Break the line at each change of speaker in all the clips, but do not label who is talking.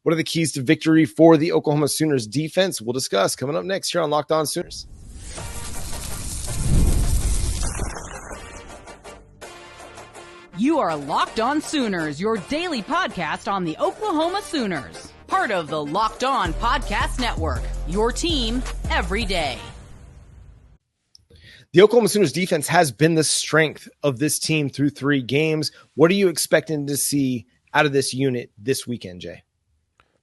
What are the keys to victory for the Oklahoma Sooners defense? We'll discuss coming up next here on Locked On Sooners.
You are Locked On Sooners, your daily podcast on the Oklahoma Sooners. Part of the Locked On Podcast Network, your team every day.
The Oklahoma Sooners defense has been the strength of this team through 3 games. What are you expecting to see out of this unit this weekend, Jay?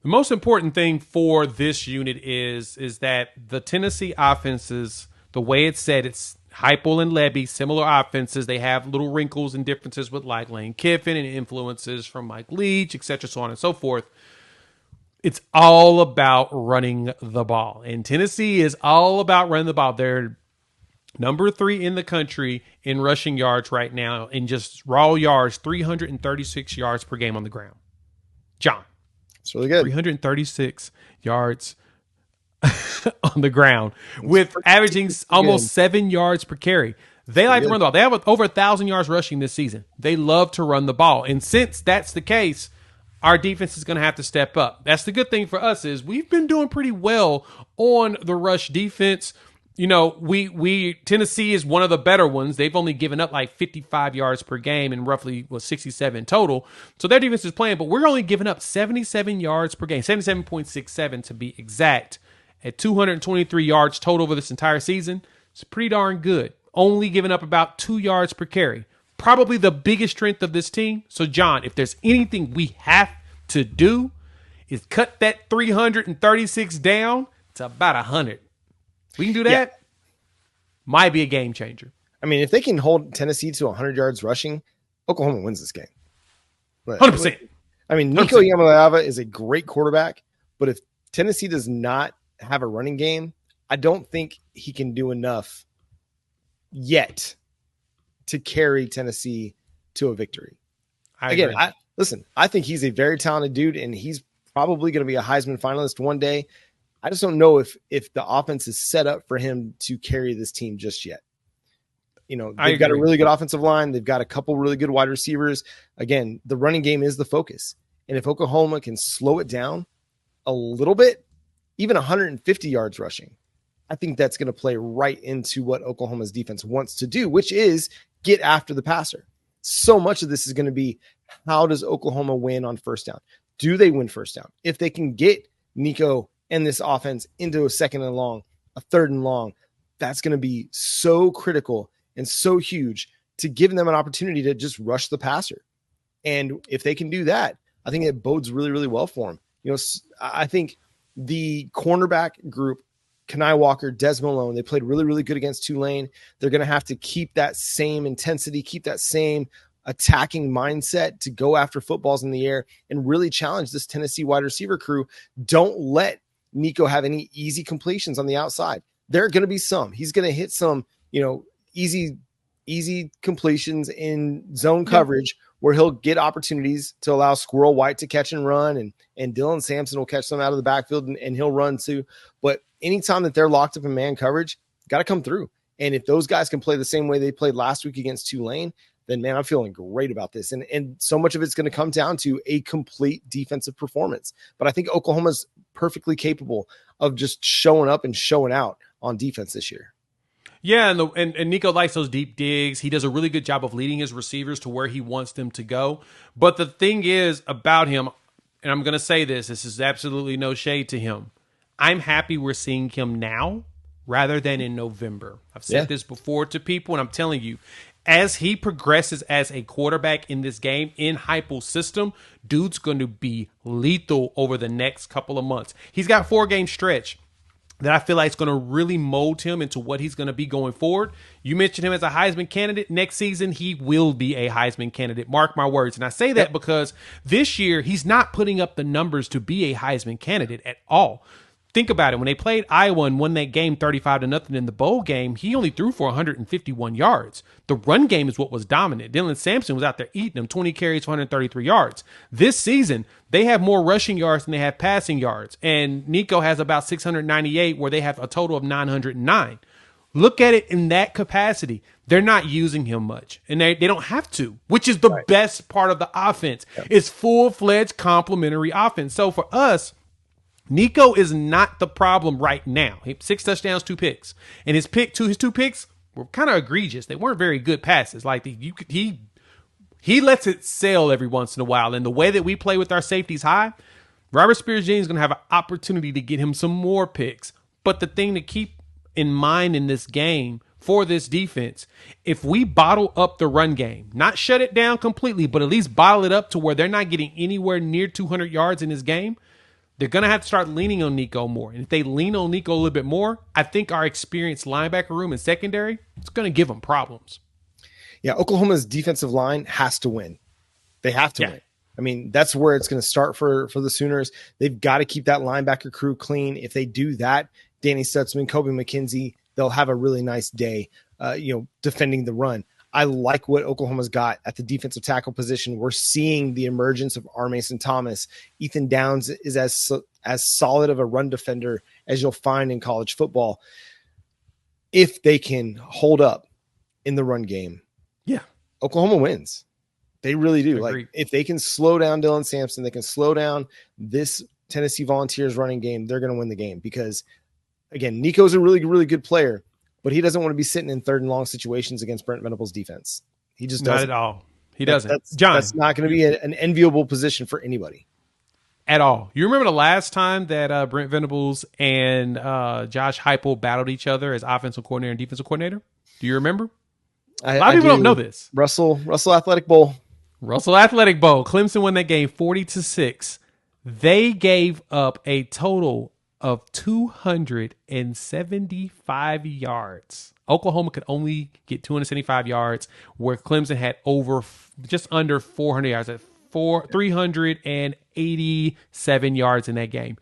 The most important thing for this unit is that the Tennessee offenses, the way it's said, it's Heupel and Levy, similar offenses. They have little wrinkles and differences with like Lane Kiffin and influences from Mike Leach, etc., so on and so forth. It's all about running the ball. And Tennessee is all about running the ball. They're number 3 in the country in rushing yards right now, in just raw yards, 336 yards per game on the ground. John.
It's really good.
336 yards on the ground with averaging almost 7 yards per carry. They like to run the ball. They have over 1,000 yards rushing this season. They love to run the ball. And since that's the case, our defense is going to have to step up. That's the good thing for us is we've been doing pretty well on the rush defense. You know, Tennessee is one of the better ones. They've only given up like 55 yards per game and roughly 67 total. So their defense is playing, but we're only giving up 77 yards per game, 77.67 to be exact, at 223 yards total over this entire season. It's pretty darn good. Only giving up about 2 yards per carry. Probably the biggest strength of this team. So, John, if there's anything we have to do is cut that 336 down to about 100. We can do that. Yeah. Might be a game changer.
I mean, if they can hold Tennessee to 100 yards rushing, Oklahoma wins this game.
100%.
I mean, Nico Yamalava is a great quarterback, but if Tennessee does not have a running game, I don't think he can do enough yet to carry Tennessee to a victory. I think he's a very talented dude, and he's probably going to be a Heisman finalist one day. I just don't know if the offense is set up for him to carry this team just yet. You know, they've got a really good offensive line. They've got a couple really good wide receivers. Again, the running game is the focus. And if Oklahoma can slow it down a little bit, even 150 yards rushing, I think that's going to play right into what Oklahoma's defense wants to do, which is get after the passer. So much of this is going to be, how does Oklahoma win on first down? Do they win first down? If they can get Nico and this offense into a 2nd and long, a 3rd and long, that's going to be so critical and so huge to give them an opportunity to just rush the passer. And if they can do that, I think it bodes really, really well for them. You know, I think the cornerback group, Kani Walker, Des Malone, they played really, really good against Tulane. They're going to have to keep that same intensity, keep that same attacking mindset to go after footballs in the air and really challenge this Tennessee wide receiver crew. Don't let Nico have any easy completions on the outside. There are going to be some. He's going to hit some, easy completions in zone coverage where he'll get opportunities to allow Squirrel White to catch and run, and Dylan Sampson will catch some out of the backfield and he'll run too. But anytime that they're locked up in man coverage, got to come through. And if those guys can play the same way they played last week against Tulane, then, man, I'm feeling great about this. And so much of it's going to come down to a complete defensive performance. But I think Oklahoma's perfectly capable of just showing up and showing out on defense this year.
Yeah, and Nico likes those deep digs. He does a really good job of leading his receivers to where he wants them to go. But the thing is about him, and I'm going to say this is absolutely no shade to him. I'm happy we're seeing him now rather than in November. I've said this before to people, and I'm telling you, as he progresses as a quarterback in this game, in Heupel's system, dude's going to be lethal over the next couple of months. He's got 4-game stretch that I feel like is going to really mold him into what he's going to be going forward. You mentioned him as a Heisman candidate. Next season, he will be a Heisman candidate. Mark my words. And I say that because this year, he's not putting up the numbers to be a Heisman candidate at all. Think about it. When they played Iowa and won that game 35-0 in the bowl game, he only threw for 151 yards. The run game is what was dominant. Dylan Sampson was out there eating them, 20 carries, 133 yards. This season, they have more rushing yards than they have passing yards. And Nico has about 698, where they have a total of 909. Look at it in that capacity. they're not using him much, and they don't have to, which is the best part of the offense. Yep. It's full-fledged complementary offense. So for us, Nico is not the problem right now. 6 touchdowns, 2 picks. And his two picks were kind of egregious. They weren't very good passes. Like he lets it sail every once in a while. And the way that we play with our safeties high, Robert Spears-Jr. is going to have an opportunity to get him some more picks. But the thing to keep in mind in this game for this defense, if we bottle up the run game, not shut it down completely, but at least bottle it up to where they're not getting anywhere near 200 yards in this game, they're going to have to start leaning on Nico more. And if they lean on Nico a little bit more, I think our experienced linebacker room and secondary, it's going to give them problems.
Yeah, Oklahoma's defensive line has to win. They have to win. I mean, that's where it's going to start for the Sooners. They've got to keep that linebacker crew clean. If they do that, Danny Stutzman, Kobe McKenzie, they'll have a really nice day, defending the run. I like what Oklahoma's got at the defensive tackle position. We're seeing the emergence of R. Mason Thomas. Ethan Downs is as solid of a run defender as you'll find in college football. If they can hold up in the run game, Oklahoma wins. They really do. Like if they can slow down Dylan Sampson, they can slow down this Tennessee Volunteers running game, they're going to win the game because, again, Nico's a really, really good player, but he doesn't want to be sitting in 3rd and long situations against Brent Venables' defense. He just doesn't.
Not at all. He doesn't.
That's not going to be an enviable position for anybody.
At all. You remember the last time that Brent Venables and Josh Heupel battled each other as offensive coordinator and defensive coordinator? Do you remember? A lot of people don't know this.
Russell Athletic Bowl.
Russell Athletic Bowl. Clemson won that game 40-6. They gave up a total of 275 yards. Oklahoma could only get 275 yards, where Clemson had just under 400 yards, at 387 yards in that game.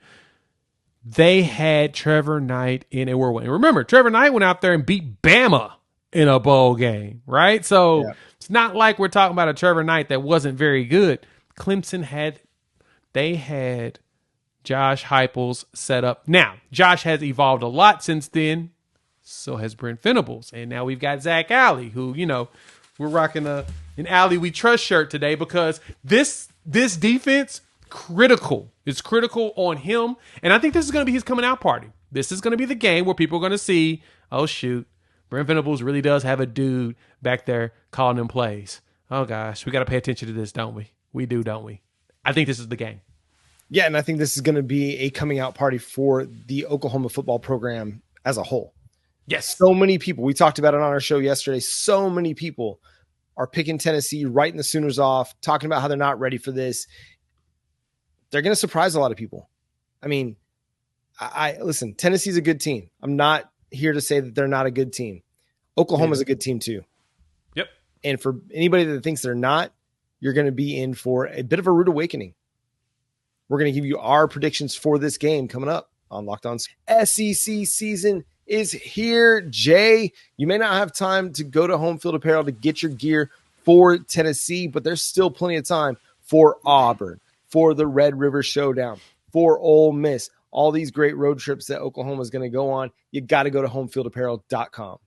They had Trevor Knight in a whirlwind. And remember, Trevor Knight went out there and beat Bama in a bowl game, right? So it's not like we're talking about a Trevor Knight that wasn't very good. Clemson had Josh Heupel's setup. Now, Josh has evolved a lot since then. So has Brent Venables. And now we've got Zach Alley, who, we're rocking an Alley We Trust shirt today because this defense, critical. It's critical on him. And I think this is going to be his coming out party. This is going to be the game where people are going to see, oh, shoot, Brent Venables really does have a dude back there calling them plays. Oh, gosh, we got to pay attention to this, don't we? We do, don't we? I think this is the game.
Yeah, and I think this is going to be a coming out party for the Oklahoma football program as a whole.
Yes.
So many people, we talked about it on our show yesterday, so many people are picking Tennessee, writing the Sooners off, talking about how they're not ready for this. They're going to surprise a lot of people. I mean, listen, Tennessee's a good team. I'm not here to say that they're not a good team. Oklahoma's a good team too.
Yep.
And for anybody that thinks they're not, you're going to be in for a bit of a rude awakening. We're going to give you our predictions for this game coming up on Locked On. SEC season is here, Jay. You may not have time to go to Home Field Apparel to get your gear for Tennessee, but there's still plenty of time for Auburn, for the Red River Showdown, for Ole Miss, all these great road trips that Oklahoma is going to go on. You got to go to homefieldapparel.com.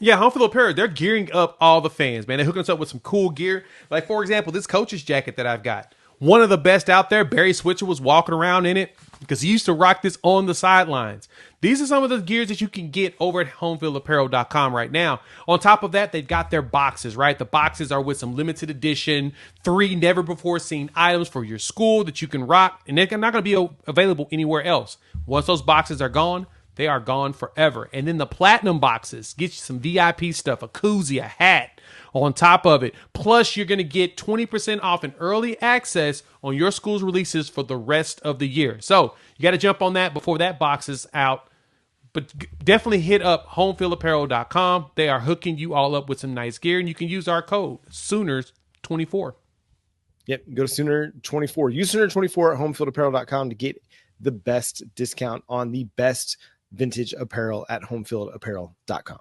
Yeah, Home Field Apparel, they're gearing up all the fans, man. They're hooking us up with some cool gear. Like, for example, this coach's jacket that I've got. One of the best out there. Barry Switzer was walking around in it because he used to rock this on the sidelines. These are some of the gears that you can get over at homefieldapparel.com right now. On top of that, they've got their boxes, right? The boxes are with some limited edition, 3 never-before-seen items for your school that you can rock, and they're not going to be available anywhere else. Once those boxes are gone, they are gone forever. And then the platinum boxes get you some VIP stuff, a koozie, a hat on top of it. Plus, you're going to get 20% off in early access on your school's releases for the rest of the year. So you got to jump on that before that box is out. But definitely hit up homefieldapparel.com. They are hooking you all up with some nice gear, and you can use our code Sooners24.
Yep, go to Sooner24. Use Sooner24 at homefieldapparel.com to get the best discount on the best vintage apparel at homefieldapparel.com.